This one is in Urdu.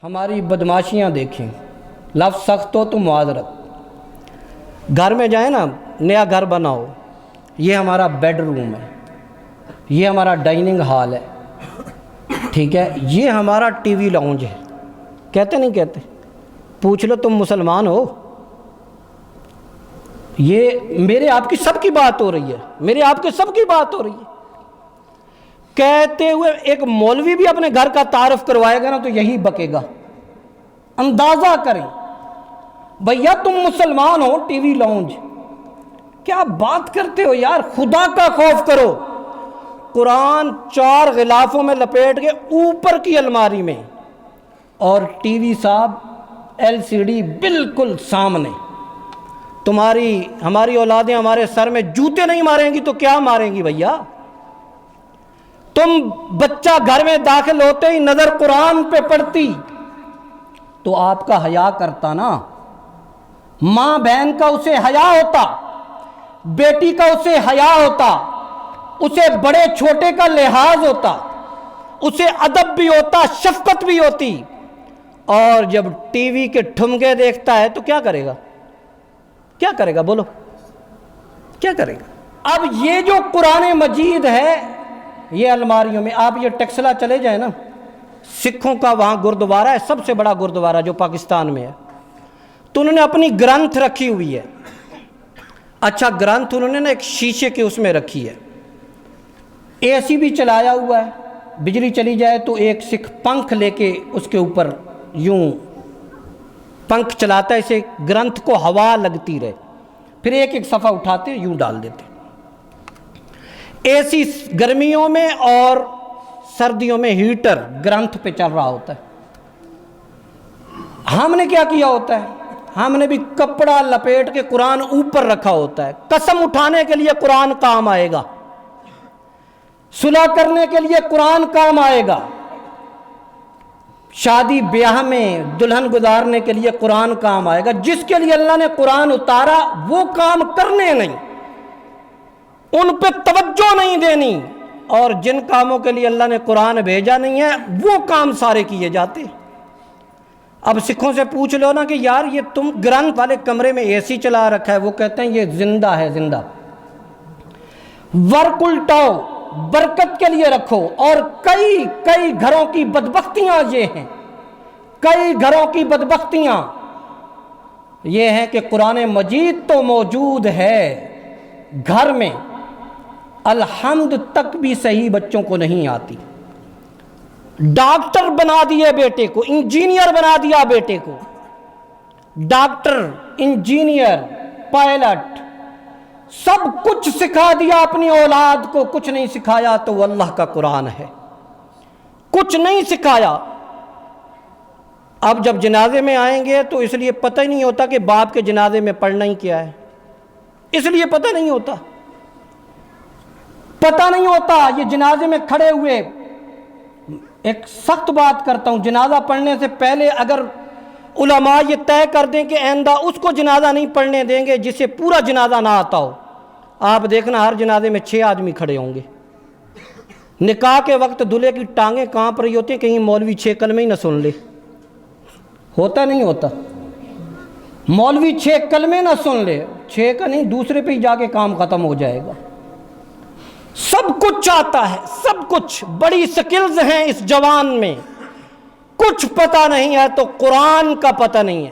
ہماری بدماشیاں دیکھیں، لفظ سخت ہو تو معذرت۔ گھر میں جائیں نا، نیا گھر بناؤ، یہ ہمارا بیڈ روم ہے، یہ ہمارا ڈائننگ ہال ہے، ٹھیک ہے، یہ ہمارا ٹی وی لاؤنج ہے، کہتے نہیں کہتے؟ پوچھ لو تم مسلمان ہو؟ یہ میرے آپ کی سب کی بات ہو رہی ہے، میرے آپ کے سب کی بات ہو رہی ہے۔ کہتے ہوئے ایک مولوی بھی اپنے گھر کا تعارف کروائے گا نا تو یہی بکے گا۔ اندازہ کریں بھیا، تم مسلمان ہو، ٹی وی لاؤنج، کیا بات کرتے ہو یار؟ خدا کا خوف کرو۔ قرآن 4 غلافوں میں لپیٹ کے اوپر کی الماری میں، اور ٹی وی صاحب LCD بالکل سامنے۔ ہماری اولادیں ہمارے سر میں جوتے نہیں ماریں گی تو کیا ماریں گی بھیا؟ تم بچہ گھر میں داخل ہوتے ہی نظر قرآن پہ پڑتی تو آپ کا حیا کرتا نا؟ ماں بہن کا اسے حیا ہوتا، بیٹی کا اسے حیا ہوتا، اسے بڑے چھوٹے کا لحاظ ہوتا، اسے ادب بھی ہوتا، شفقت بھی ہوتی۔ اور جب ٹی وی کے ٹھمکے دیکھتا ہے تو کیا کرے گا؟ کیا کرے گا بولو؟ کیا کرے گا؟ اب یہ جو قرآن مجید ہے، یہ الماریوں میں، آپ یہ ٹیکسلا چلے جائیں نا، سکھوں کا وہاں گردوارہ ہے، سب سے بڑا گردوارہ جو پاکستان میں ہے، تو انہوں نے اپنی گرنتھ رکھی ہوئی ہے۔ اچھا، گرنتھ انہوں نے نا ایک شیشے کے اس میں رکھی ہے، AC بھی چلایا ہوا ہے، بجلی چلی جائے تو ایک سکھ پنکھ لے کے اس کے اوپر یوں پنکھ چلاتا ہے، اسے گرنتھ کو ہوا لگتی رہے، پھر ایک ایک صفحہ اٹھاتے یوں ڈال دیتے۔ AC گرمیوں میں اور سردیوں میں ہیٹر گرنتھ پہ چل رہا ہوتا ہے۔ ہم نے کیا کیا ہوتا ہے؟ ہم نے بھی کپڑا لپیٹ کے قرآن اوپر رکھا ہوتا ہے۔ قسم اٹھانے کے لیے قرآن کام آئے گا، صلح کرنے کے لیے قرآن کام آئے گا، شادی بیاہ میں دلہن گزارنے کے لیے قرآن کام آئے گا۔ جس کے لیے اللہ نے قرآن اتارا وہ کام کرنے نہیں، ان پہ توجہ نہیں دینی، اور جن کاموں کے لیے اللہ نے قرآن بھیجا نہیں ہے وہ کام سارے کیے جاتے۔ اب سکھوں سے پوچھ لو نا کہ یار یہ تم گرنتھ والے کمرے میں AC چلا رکھا ہے، وہ کہتے ہیں یہ زندہ ہے، زندہ۔ ورک الٹاؤ، برکت کے لیے رکھو۔ اور کئی گھروں کی بدبختیاں یہ ہیں، کئی گھروں کی بدبختیاں یہ ہیں کہ قرآن مجید تو موجود ہے گھر میں، الحمد تک بھی صحیح بچوں کو نہیں آتی۔ ڈاکٹر بنا دیے بیٹے کو، انجینئر بنا دیا بیٹے کو، ڈاکٹر، انجینئر، پائلٹ، سب کچھ سکھا دیا اپنی اولاد کو، کچھ نہیں سکھایا تو وہ اللہ کا قرآن ہے، کچھ نہیں سکھایا۔ اب جب جنازے میں آئیں گے تو اس لیے پتہ ہی نہیں ہوتا کہ باپ کے جنازے میں پڑھنا ہی کیا ہے، اس لیے پتہ نہیں ہوتا، پتہ نہیں ہوتا۔ یہ جنازے میں کھڑے ہوئے، ایک سخت بات کرتا ہوں، جنازہ پڑھنے سے پہلے اگر علماء یہ طے کر دیں کہ آئندہ اس کو جنازہ نہیں پڑھنے دیں گے جسے پورا جنازہ نہ آتا ہو، آپ دیکھنا ہر جنازے میں 6 آدمی کھڑے ہوں گے۔ نکاح کے وقت دلہے کی ٹانگیں کانپ رہی ہوتی ہیں، کہیں مولوی 6 کلمے ہی نہ سن لے، ہوتا نہیں ہوتا؟ مولوی 6 کلمے نہ سن لے، 6 کا نہیں، دوسرے پہ ہی جا کے کام ختم ہو جائے گا۔ سب کچھ آتا ہے، سب کچھ، بڑی سکلز ہیں اس جوان میں، کچھ پتہ نہیں ہے تو قرآن کا پتہ نہیں ہے۔